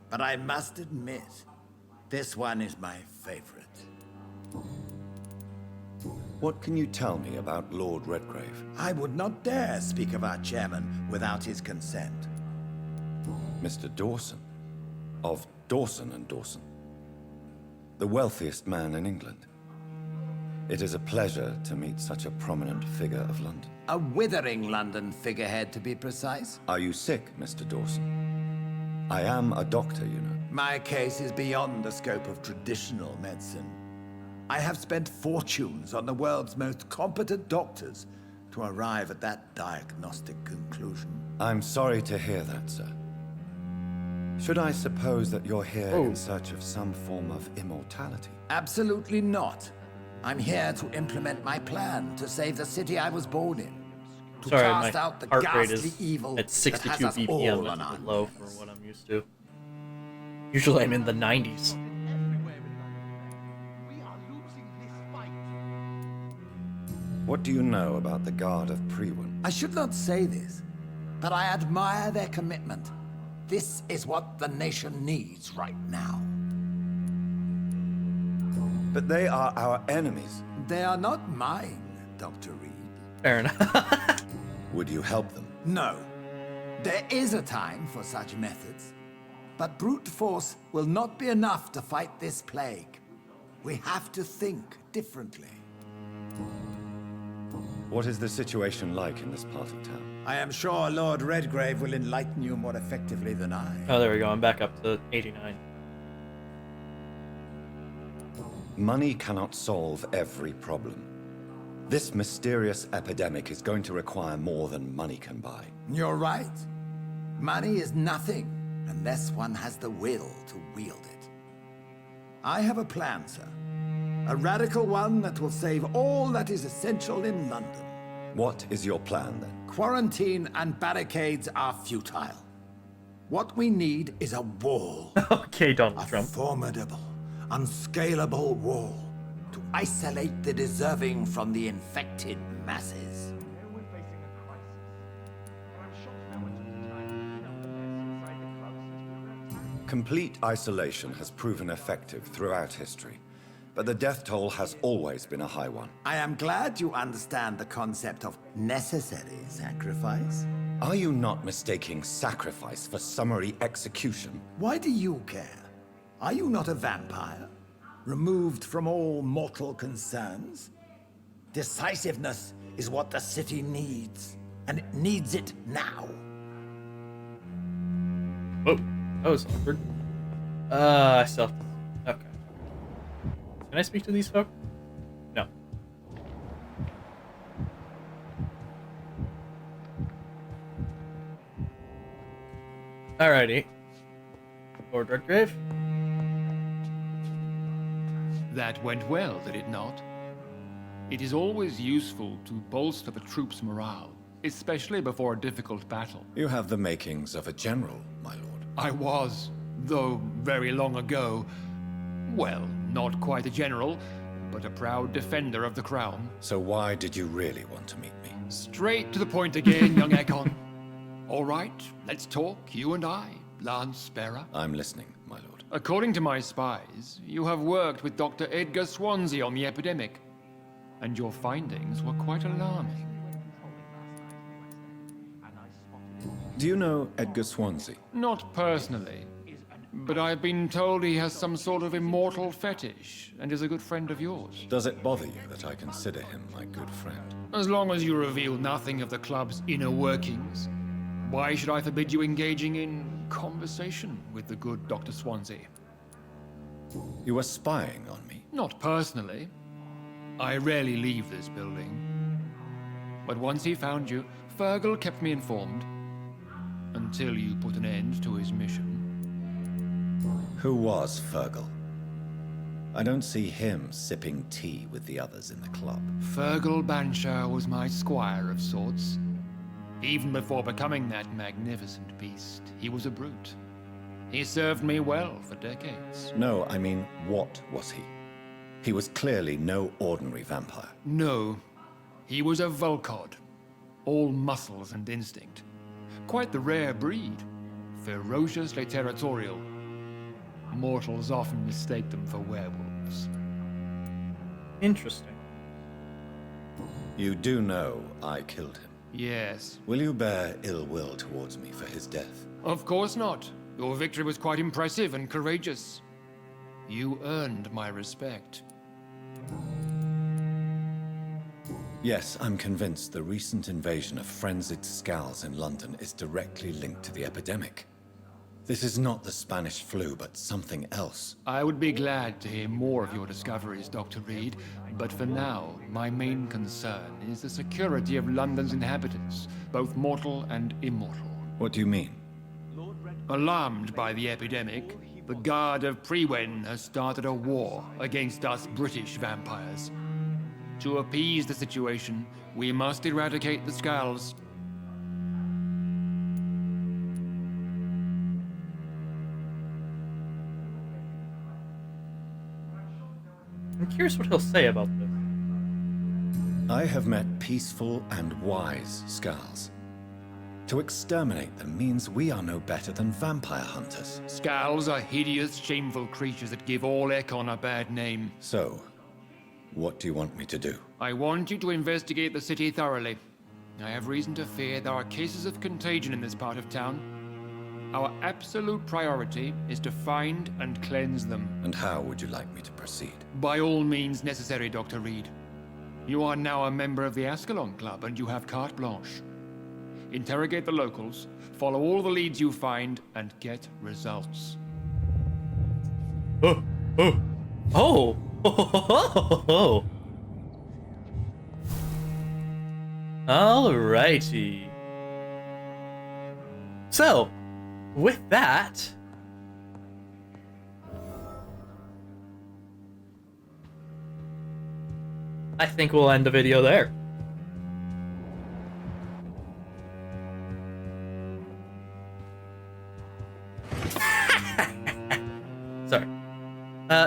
But I must admit, this one is my favorite. What can you tell me about Lord Redgrave? I would not dare speak of our chairman without his consent. Mr. Dawson? Of Dawson and Dawson? The wealthiest man in England. It is a pleasure to meet such a prominent figure of London. A withering London figurehead, to be precise. Are you sick, Mr. Dawson? I am a doctor, you know. My case is beyond the scope of traditional medicine. I have spent fortunes on the world's most competent doctors to arrive at that diagnostic conclusion. I'm sorry to hear that, sir. Should I suppose that you're here in search of some form of immortality? Absolutely not. I'm here to implement my plan to save the city I was born in. To Sorry, cast my out the heart rate ghastly is evil at 62 that has us all BPM. on That's our a bit low for what I'm used to. Usually I'm in the 90s. What do you know about the Guard of Prewin? I should not say this, but I admire their commitment. This is what the nation needs right now. But they are our enemies. They are not mine, Dr. Reed. Fair enough. Would you help them? No. There is a time for such methods. But brute force will not be enough to fight this plague. We have to think differently. What is the situation like in this part of town? I am sure Lord Redgrave will enlighten you more effectively than I. Oh, there we go. I'm back up to 89. Money cannot solve every problem. This mysterious epidemic is going to require more than money can buy. You're right. Money is nothing unless one has the will to wield it. I have a plan, sir. A radical one that will save all that is essential in London. What is your plan, then? Quarantine and barricades are futile. What we need is a wall. Okay, Donald Trump. A formidable, unscalable wall to isolate the deserving from the infected masses. Complete isolation has proven effective throughout history, but the death toll has always been a high one. I am glad you understand the concept of necessary sacrifice. Are you not mistaking sacrifice for summary execution? Why do you care? Are you not a vampire? Removed from all mortal concerns? Decisiveness is what the city needs, and it needs it now. Oh, that was awkward. I still have to... Okay. Can I speak to these folk? No. Alrighty. Lord Redgrave? That went well, did it not? It is always useful to bolster the troops' morale, especially before a difficult battle. You have the makings of a general, my lord. I was, though very long ago. Well, not quite a general, but a proud defender of the crown. So why did you really want to meet me? Straight to the point again, young Ekon. All right, let's talk, you and I, Lance Sparrow. I'm listening, my lord. According to my spies, you have worked with Dr. Edgar Swansea on the epidemic, and your findings were quite alarming. Do you know Edgar Swansea? Not personally, but I've been told he has some sort of immortal fetish and is a good friend of yours. Does it bother you that I consider him my good friend? As long as you reveal nothing of the club's inner workings, why should I forbid you engaging in conversation with the good Dr. Swansea? You were spying on me? Not personally. I rarely leave this building. But once he found you, Fergal kept me informed. Until you put an end to his mission. Who was Fergal? I don't see him sipping tea with the others in the club. Fergal Banshire was my squire of sorts. Even before becoming that magnificent beast, he was a brute. He served me well for decades. No, I mean, what was he? He was clearly no ordinary vampire. No, he was a Volcod. All muscles and instinct. Quite the rare breed. Ferociously territorial. Mortals often mistake them for werewolves. Interesting. You do know I killed him? Yes. Will you bear ill will towards me for his death? Of course not. Your victory was quite impressive and courageous. You earned my respect. Yes, I'm convinced the recent invasion of frenzied Scals in London is directly linked to the epidemic. This is not the Spanish flu, but something else. I would be glad to hear more of your discoveries, Dr. Reed, but for now, my main concern is the security of London's inhabitants, both mortal and immortal. What do you mean? Alarmed by the epidemic, the Guard of Prewen has started a war against us British vampires. To appease the situation, we must eradicate the Scals. I'm curious what he'll say about this. I have met peaceful and wise Scals. To exterminate them means we are no better than vampire hunters. Scals are hideous, shameful creatures that give all Ekon a bad name. So, what do you want me to do? I want you to investigate the city thoroughly. I have reason to fear there are cases of contagion in this part of town. Our absolute priority is to find and cleanse them. And how would you like me to proceed? By all means necessary, Dr. Reed. You are now a member of the Ascalon Club and you have carte blanche. Interrogate the locals, follow all the leads you find, and get results. Oh! Alrighty. So, with that, I think we'll end the video there. Sorry.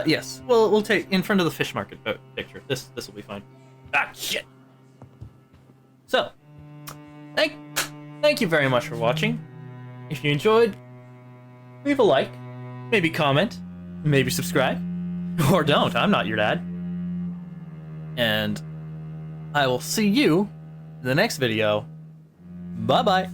Yes. We'll take in front of the fish market picture. This will be fine. Ah, shit. So, thank you very much for watching. If you enjoyed, leave a like, maybe comment, maybe subscribe, or don't. I'm not your dad. And I will see you in the next video. Bye-bye.